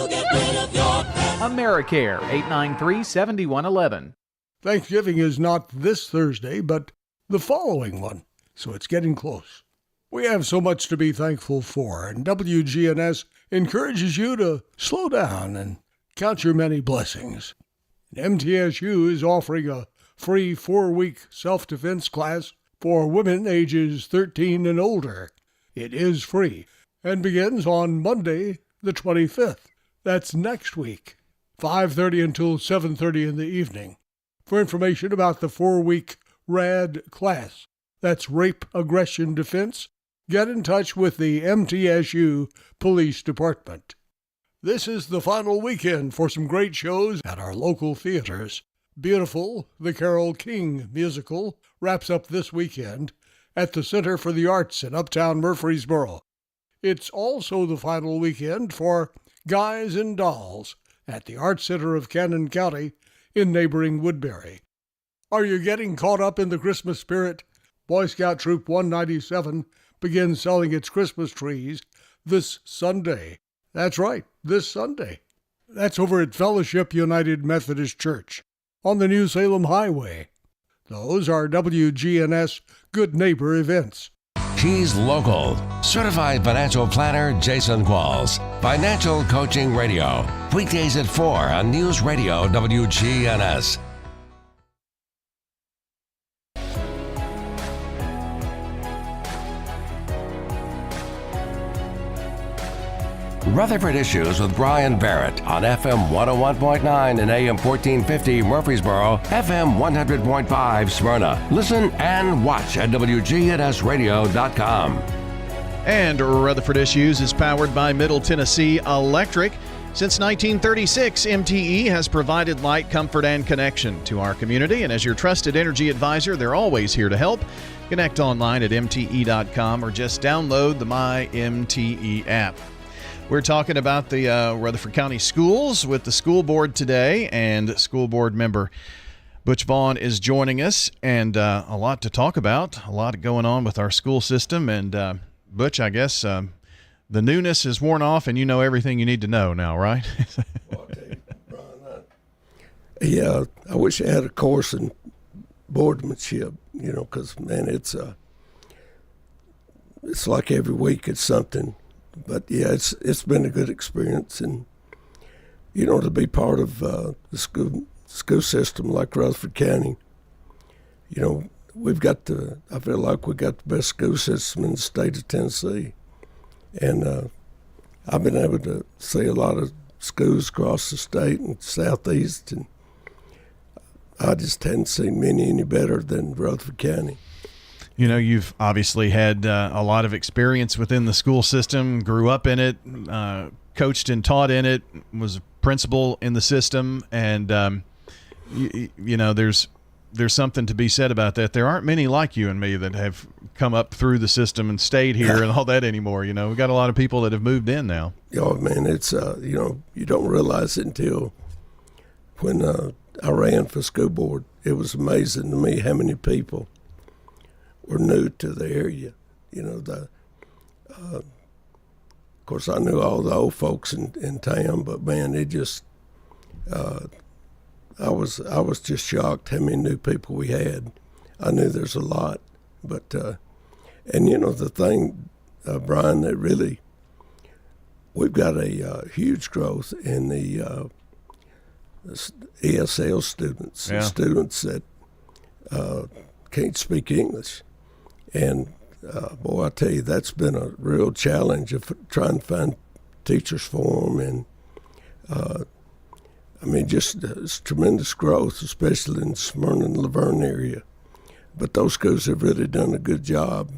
to get rid of your pest. AmeriCare, 893-7111. Thanksgiving is not this Thursday, but the following one, so it's getting close. We have so much to be thankful for, and WGNS encourages you to slow down and count your many blessings. MTSU is offering a free 4-week self-defense class for women ages 13 and older. It is free and begins on Monday, the 25th. That's next week, 5:30 until 7:30 in the evening. For information about the 4-week RAD class, that's Rape Aggression Defense, get in touch with the MTSU Police Department. This is the final weekend for some great shows at our local theaters. Beautiful, the Carole King musical, wraps up this weekend at the Center for the Arts in Uptown Murfreesboro. It's also the final weekend for Guys and Dolls at the Arts Center of Cannon County in neighboring Woodbury. Are you getting caught up in the Christmas spirit? Boy Scout Troop 197 begins selling its Christmas trees this Sunday. That's right, this Sunday. That's over at Fellowship United Methodist Church on the New Salem Highway. Those are WGNS Good Neighbor events. He's local. Certified financial planner Jason Qualls. Financial Coaching Radio. Weekdays at 4 on News Radio WGNS. Rutherford Issues with Brian Barrett on FM 101.9 and AM 1450 Murfreesboro, FM 100.5 Smyrna. Listen and watch at wgnsradio.com. And Rutherford Issues is powered by Middle Tennessee Electric. Since 1936, MTE has provided light, comfort, and connection to our community. And as your trusted energy advisor, they're always here to help. Connect online at mte.com or just download the My MTE app. We're talking about the Rutherford County Schools with the school board today, and school board member Butch Vaughn is joining us, and a lot to talk about, a lot going on with our school system. And Butch, I guess the newness is worn off, and you know everything you need to know now, right? Well, I'll tell you, Brian, I wish I had a course in boardmanship, because, man, it's like every week it's something. But yeah, it's been a good experience, and to be part of the school system like Rutherford County. I feel like we got the best school system in the state of Tennessee, and I've been able to see a lot of schools across the state and southeast, and I just hadn't seen many any better than Rutherford County. You've obviously had a lot of experience within the school system, grew up in it, coached and taught in it, was a principal in the system, and there's something to be said about that. There aren't many like you and me that have come up through the system and stayed here and all that anymore. We've got a lot of people that have moved in now. Oh, man, it's, you don't realize it until when I ran for school board. It was amazing to me how many people were new to the area. Of course, I knew all the old folks in town, but man, it just, I was just shocked how many new people we had. I knew there's a lot, but, and the thing, Brian, that really, we've got a huge growth in the ESL students, yeah. Students that can't speak English. And, boy, I tell you, that's been a real challenge of trying to find teachers for them. And, just it's tremendous growth, especially in the Smyrna and Laverne area. But those schools have really done a good job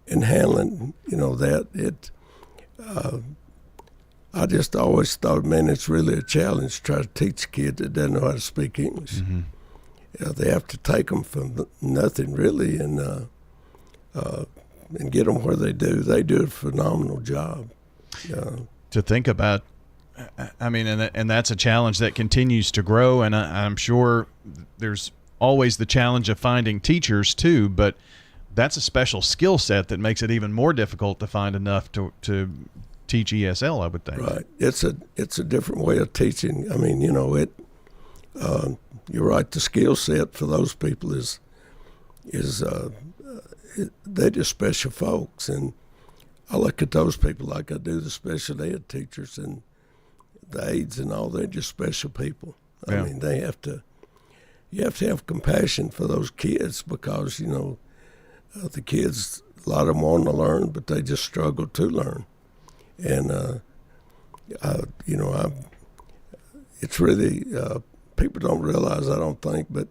in handling, that. I just always thought, man, it's really a challenge to try to teach a kid that doesn't know how to speak English. Mm-hmm. They have to take them from nothing, really, and get them where they do. They do a phenomenal job. To think about, and that's a challenge that continues to grow, and I'm sure there's always the challenge of finding teachers, too, but that's a special skill set that makes it even more difficult to find enough to teach ESL, I would think. Right. It's a different way of teaching. I mean, you're right. The skill set for those people is they're just special folks, and I look at those people like I do the special ed teachers and the aides and all. They're just special people. I mean, you have to have compassion for those kids because, the kids, a lot of them want to learn, but they just struggle to learn. And, it's really, people don't realize, I don't think, but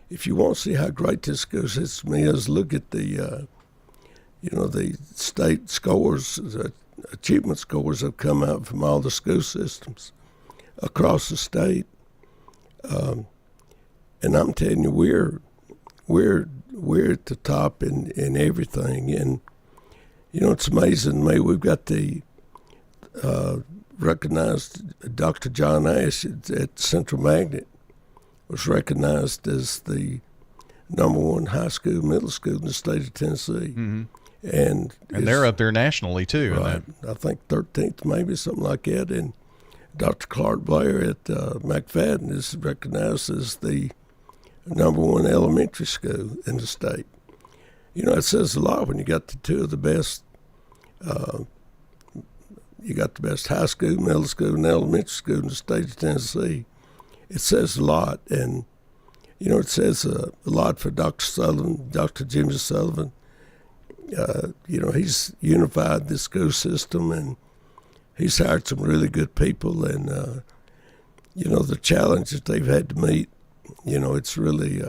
if you want to see how great this school system is, look at the state scores, the achievement scores have come out from all the school systems across the state. And I'm telling you, we're at the top in everything. And, it's amazing to me. We've got the recognized Dr. John Ash at Central Magnet was recognized as the #1 high school, middle school in the state of Tennessee. Mm-hmm. And they're up there nationally, too. Right. I think 13th, maybe, something like that. And Dr. Clark Blair at McFadden is recognized as the #1 elementary school in the state. It says a lot when you got the two of the best. You got the best high school, middle school, and elementary school in the state of Tennessee. It says a lot, and it says a lot for Dr. Sullivan, Dr. Jimmy Sullivan. He's unified the school system, and he's hired some really good people, and the challenges they've had to meet. It's really,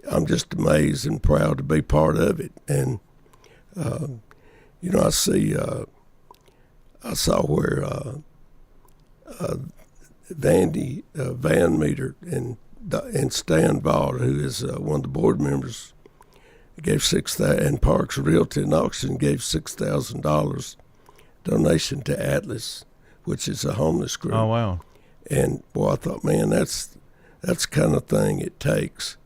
I'm just amazed and proud to be part of it. And, I saw where Van Meter and Stan Vaughn, who is one of the board members, gave $6,000, and Parks Realty and Auction gave $6,000 donation to Atlas, which is a homeless group. Oh, wow. And, boy, I thought, man, that's the kind of thing it takes.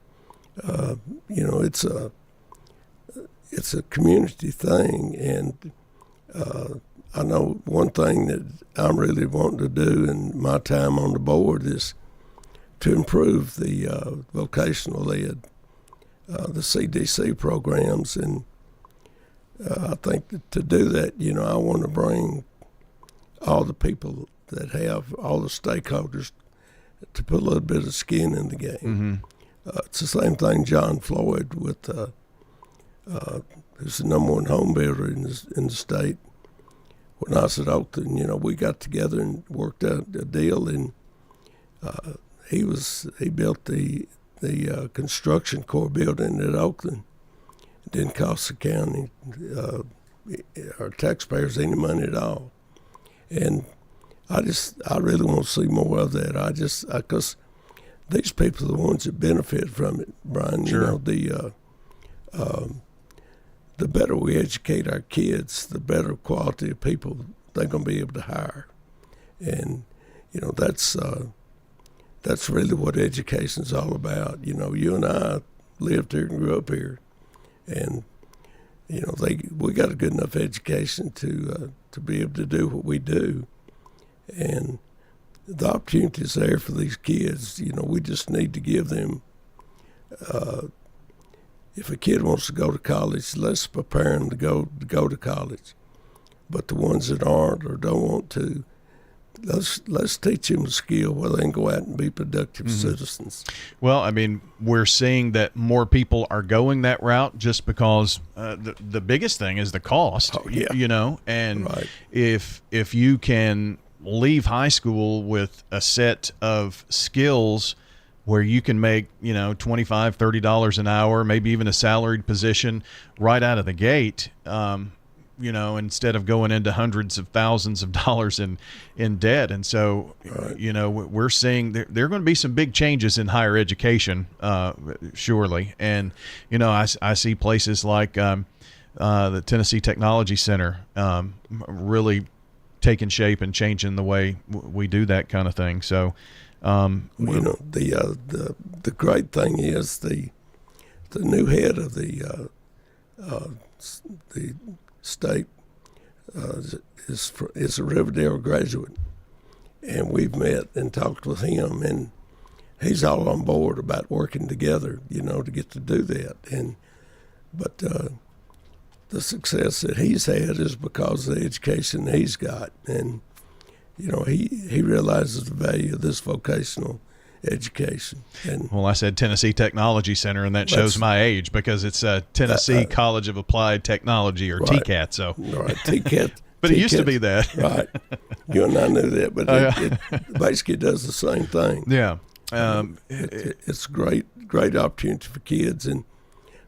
It's a community thing, and I know one thing that I'm really wanting to do in my time on the board is to improve the vocational ed, the CDC programs, and I think that to do that, I want to bring all the people that have, all the stakeholders, to put a little bit of skin in the game. Mm-hmm. It's the same thing John Floyd with, who's the #1 home builder in the state. When I was at Oakland, we got together and worked out a deal, and he built the construction core building at Oakland. It didn't cost the county, our taxpayers, any money at all. And I really want to see more of that. Because these people are the ones that benefit from it, Brian. Sure. The better we educate our kids, the better quality of people they're going to be able to hire. And, that's really what education's all about. You and I lived here and grew up here. And, we got a good enough education to be able to do what we do. And the opportunity's there for these kids. We just need to give them, if a kid wants to go to college, let's prepare them to go to college. But the ones that aren't or don't want to, let's teach them a skill where they can go out and be productive citizens. Well, I mean, we're seeing that more people are going that route just because the biggest thing is the cost. Oh, yeah. And right. if you can leave high school with a set of skills where you can make, $25, $30 an hour, maybe even a salaried position right out of the gate, instead of going into hundreds of thousands of dollars in debt. And so, right. We're seeing there are going to be some big changes in higher education, surely. And, I see places like the Tennessee Technology Center really taking shape and changing the way we do that kind of thing. So, the great thing is the new head of the state is a Riverdale graduate, and we've met and talked with him, and he's all on board about working together, to get to do that. But the success that he's had is because of the education he's got, and he realizes the value of this vocational education. And well, I said Tennessee Technology Center, and that shows my age because it's Tennessee College of Applied Technology, or right, TCAT. So right, TCAT. But it used to be that. Right. You and I knew that, but it basically does the same thing. Yeah. It's a great opportunity for kids,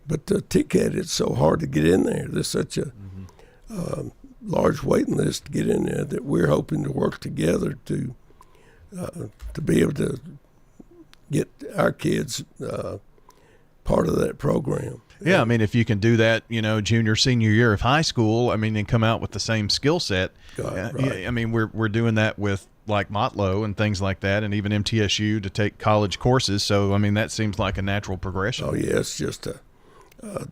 but TCAT, it's so hard to get in there. There's such a large waiting list to get in there that we're hoping to work together to be able to get our kids part of that program. Yeah, I mean, if you can do that, junior, senior year of high school, and come out with the same skill set. Right. I mean, we're doing that with like Motlow and things like that, and even MTSU to take college courses. So, that seems like a natural progression. Oh yeah, it's just I'm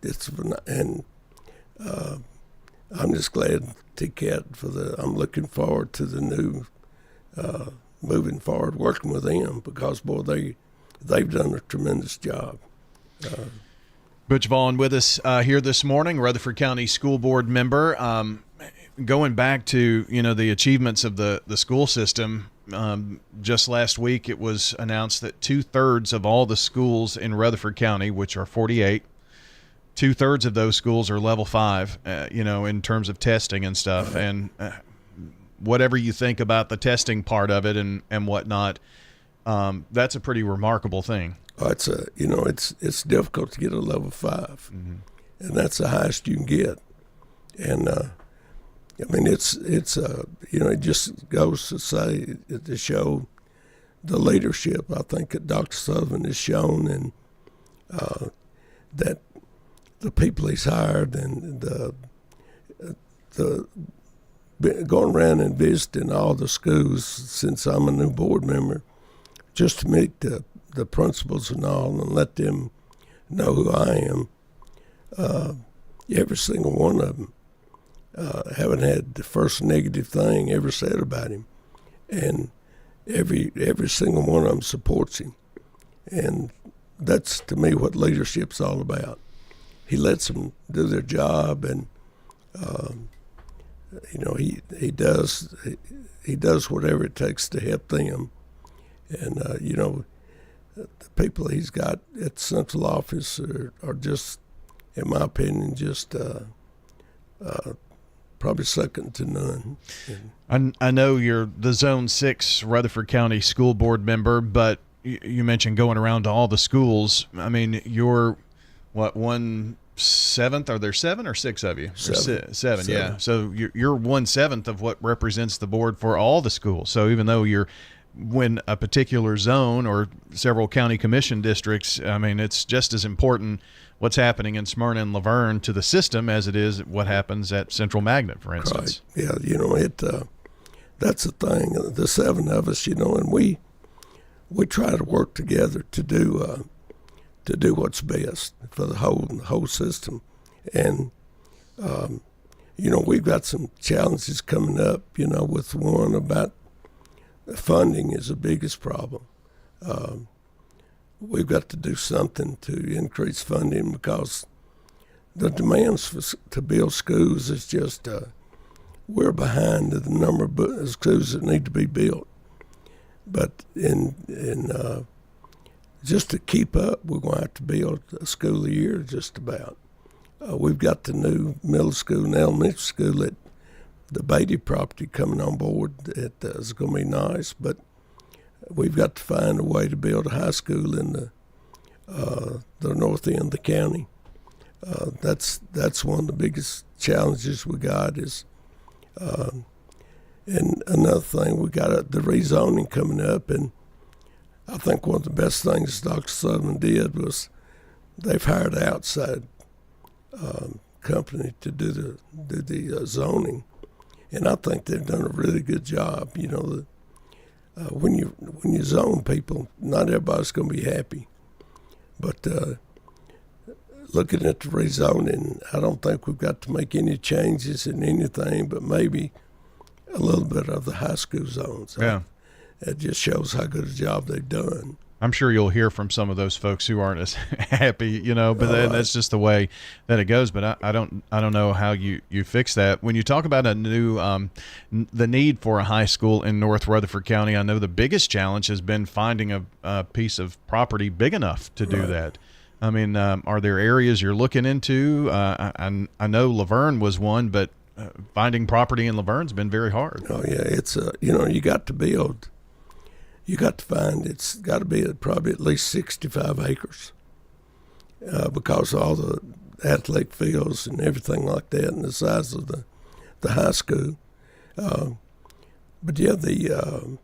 just glad TCAT I'm looking forward to the new moving forward, working with them, because boy, they've done a tremendous job. Butch Vaughn with us here this morning, Rutherford County School Board member. Going back to, the achievements of the school system, just last week it was announced that 2/3 of all the schools in Rutherford County, which are 48, 2/3 of those schools are level 5, in terms of testing and stuff. Right. And whatever you think about the testing part of it and whatnot, that's a pretty remarkable thing. It's difficult to get a level 5, and that's the highest you can get. And it just goes to show the leadership I think that Dr. Sullivan has shown, and that the people he's hired, and the going around and visiting all the schools since I'm a new board member, just to meet the principals and all, and let them know who I am. Every single one of them haven't had the first negative thing ever said about him, and every single one of them supports him, and that's to me what leadership's all about. He lets them do their job, and he does whatever it takes to help them, and the people he's got at the central office are just, in my opinion, just probably second to none. I know you're the Zone 6 Rutherford County School Board member, but you mentioned going around to all the schools. You're, 1/7? Are there 7 or 6 of you? Seven, yeah. So you're 1/7 of what represents the board for all the schools. So even though when a particular zone or several county commission districts, it's just as important what's happening in Smyrna and Laverne to the system as it is what happens at Central Magnet, for instance. Right. Yeah, that's the thing. The 7 of us, and we try to work together to do what's best for the whole system. And we've got some challenges coming up. With one about funding is the biggest problem. We've got to do something to increase funding, because the demands to build schools is just we're behind the number of schools that need to be built. But just to keep up, we're going to have to build a school a year just about. We've got the new middle school and elementary school at the Beatty property coming on board. It is going to be nice, but we've got to find a way to build a high school in the north end of the county. That's one of the biggest challenges we got is, and another thing, we got the rezoning coming up, and I think one of the best things Dr. Sullivan did was they've hired an outside company to do the zoning, and I think they've done a really good job. When you zone people, not everybody's going to be happy, but looking at the rezoning, I don't think we've got to make any changes in anything, but maybe a little bit of the high school zones. Yeah. It just shows how good a job they've done. I'm sure you'll hear from some of those folks who aren't as happy, but that's just the way that it goes. But I don't know how you fix that. When you talk about a new the need for a high school in North Rutherford County, I know the biggest challenge has been finding a piece of property big enough to do that. I mean, are there areas you're looking into? I know Laverne was one, but finding property in Laverne's been very hard. Oh yeah, it's you got to build. You got to find it's got to be probably at least 65 acres because of all the athletic fields and everything like that, and the size of the high school. But yeah, the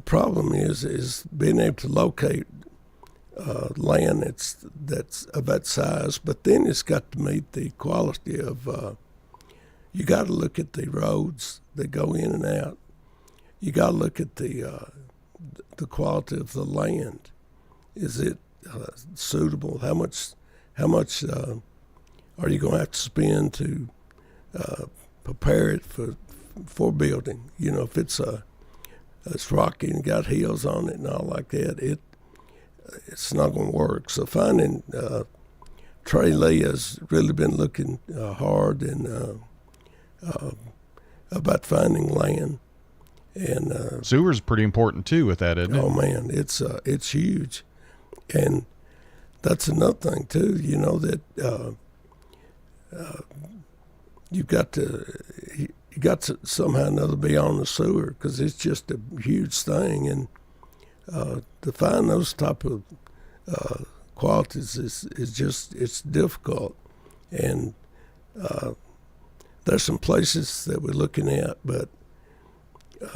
problem is being able to locate land that's of that size. But then it's got to meet the quality of. You got to look at the roads that go in and out. You got to look at the quality of the land. Is it suitable? How much are you going to have to spend to prepare it for building? If it's rocky and got hills on it and all like that, it's not going to work. So finding Trey Lee has really been looking hard and about finding land. And sewer's pretty important too with that, isn't it? Oh man, it's huge, and that's another thing too. That you got to somehow or another be on the sewer because it's just a huge thing, and to find those type of qualities it's difficult, and there's some places that we're looking at, but.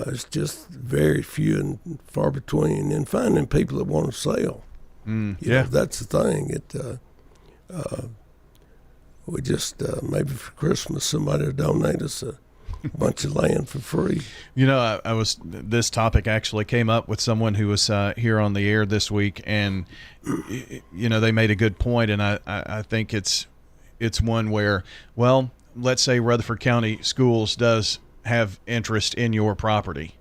It's just very few and far between, and finding people that want to sell. That's the thing. We just maybe for Christmas somebody will donate us a bunch of land for free. This topic actually came up with someone who was here on the air this week, and they made a good point, and I think it's one where, well, let's say Rutherford County Schools does have interest in your property.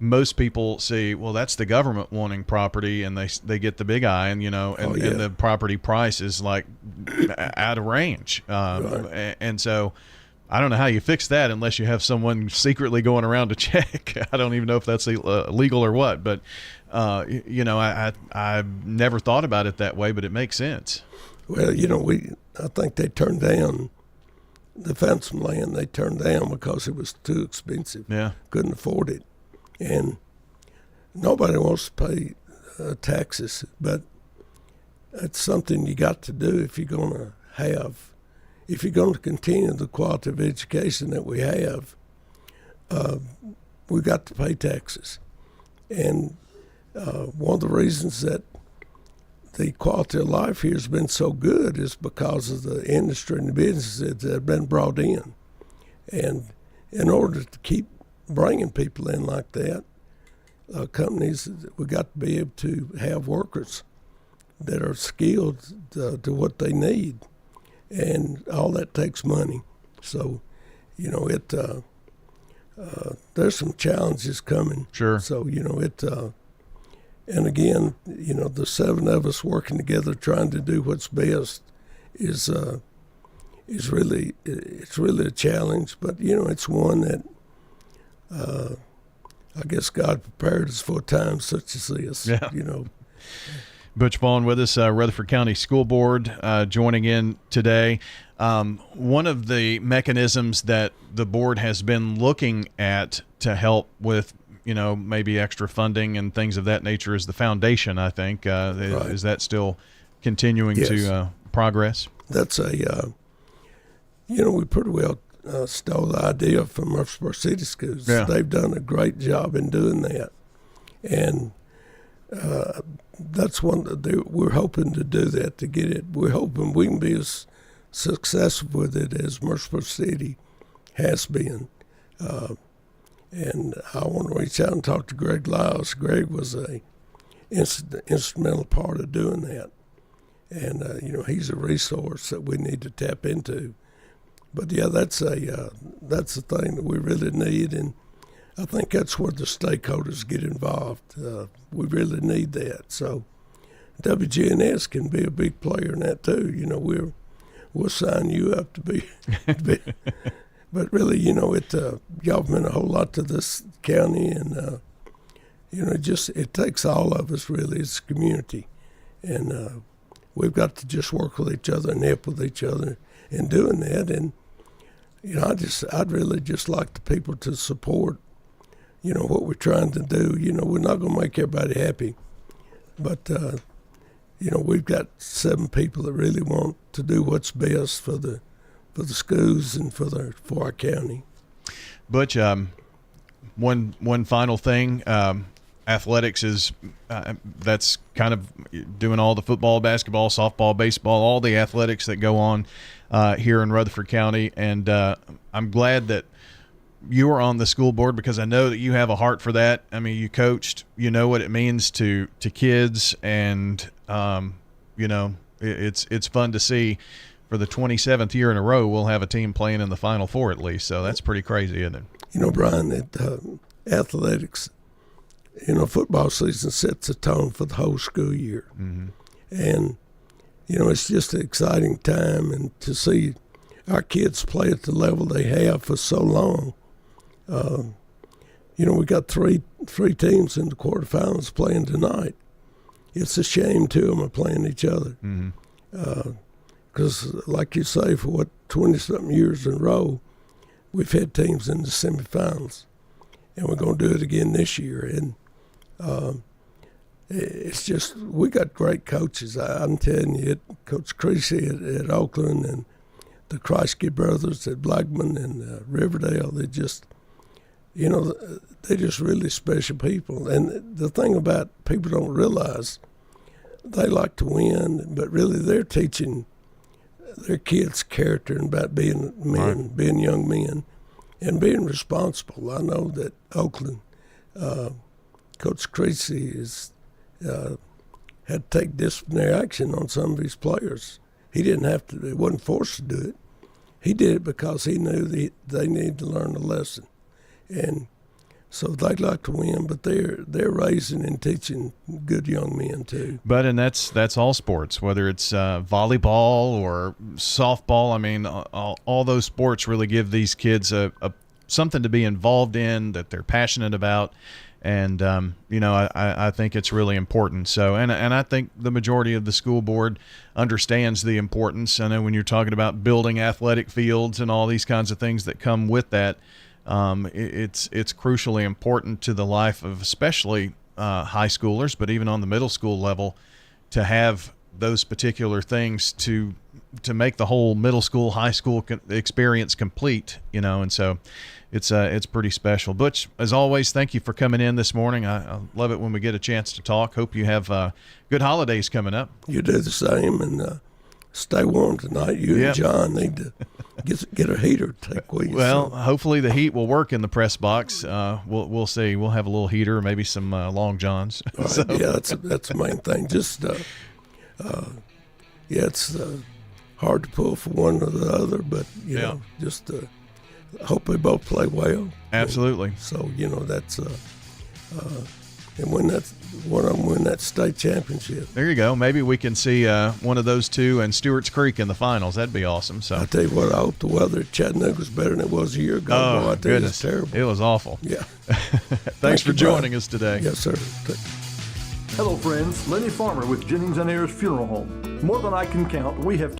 Most people see, well, that's the government wanting property, and they get the big eye, and and the property price is like out of range. Right. And so I don't know how you fix that unless you have someone secretly going around to check. I don't even know if that's legal or what, but I've never thought about it that way, but it makes sense. Well, I think they turned down. They found some land they turned down because it was too expensive. Yeah. Couldn't afford it. And nobody wants to pay taxes, but it's something you got to do if you're going to continue the quality of education that we have. We've got to pay taxes. And one of the reasons that the quality of life here has been so good is because of the industry and the businesses that have been brought in. And in order to keep bringing people in like that, companies, we got to be able to have workers that are skilled to what they need. And all that takes money. So, there's some challenges coming. Sure. So, and again, the seven of us working together trying to do what's best is really a challenge. But it's one that I guess God prepared us for a time such as this. Yeah. Butch Vaughn with us, Rutherford County School Board, joining in today. One of the mechanisms that the board has been looking at to help with maybe extra funding and things of that nature is the foundation, I think. Right. Is that still continuing to progress? That's we pretty well stole the idea from Murfreesboro City Schools. Yeah. They've done a great job in doing that. And that's one that we're hoping to do that, to get it. We're hoping we can be as successful with it as Murfreesboro City has been. And I want to reach out and talk to Greg Lyles. Greg was a instrumental part of doing that. And he's a resource that we need to tap into. But yeah, that's the thing that we really need, and I think that's where the stakeholders get involved. We really need that. So WGNS can be a big player in that too. We'll sign you up to be. But really, y'all meant a whole lot to this county, and it takes all of us really. It's a community, and we've got to just work with each other and help with each other in doing that. And I'd really just like the people to support, what we're trying to do. We're not going to make everybody happy, but we've got 7 people that really want to do what's best for the schools and for our county. Butch, one final thing. Athletics is that's kind of doing all the football, basketball, softball, baseball, all the athletics that go on here in Rutherford County. And I'm glad that you are on the school board because I know that you have a heart for that. I mean, you coached, you know what it means to kids, and it's fun to see. For the 27th year in a row, we'll have a team playing in the Final Four at least. So that's pretty crazy, isn't it? Brian, that athletics, football season sets the tone for the whole school year. Mm-hmm. And, it's just an exciting time, and to see our kids play at the level they have for so long. We got three teams in the quarterfinals playing tonight. It's a shame 2 of them are playing each other. Mm-hmm. Because, like you say, for 20-something years in a row, we've had teams in the semifinals, and we're going to do it again this year. And it's just we got great coaches. I'm telling you, Coach Creasy at Oakland and the Kreisky brothers at Blackman and Riverdale. They just, they're just really special people. And the thing about people don't realize, they like to win, but really they're teaching their kids' character and about being men, right. Being young men, and being responsible. I know that Oakland, Coach Creasy had to take disciplinary action on some of his players. He didn't have to; he wasn't forced to do it. He did it because he knew they needed to learn a lesson, and so they'd like to win, but they're raising and teaching good young men too. But and that's all sports, whether it's volleyball or softball. I mean, all those sports really give these kids a something to be involved in that they're passionate about, and I think it's really important. So and I think the majority of the school board understands the importance. I know when you're talking about building athletic fields and all these kinds of things that come with that. It's crucially important to the life of especially high schoolers, but even on the middle school level, to have those particular things to make the whole middle school, high school experience complete, and so it's pretty special. Butch, as always, thank you for coming in this morning. I love it when we get a chance to talk. Hope you have good holidays coming up. You do the same, and stay warm tonight. You and John need to get a heater to take with you. Well, hopefully the heat will work in the press box. We'll see. We'll have a little heater, maybe some Long Johns. Right. So. Yeah, that's the main thing. Just it's hard to pull for one or the other, but just hope they both play well. Absolutely. And so that's and win that state championship. There you go. Maybe we can see one of those two and Stewart's Creek in the finals. That'd be awesome. So I tell you what, I hope the weather at Chattanooga was better than it was a year ago. Oh, I tell you, it's terrible. It was awful. Yeah. Thanks for joining us today. Yes, sir. Hello, friends. Lenny Farmer with Jennings & Ayers Funeral Home. More than I can count, we have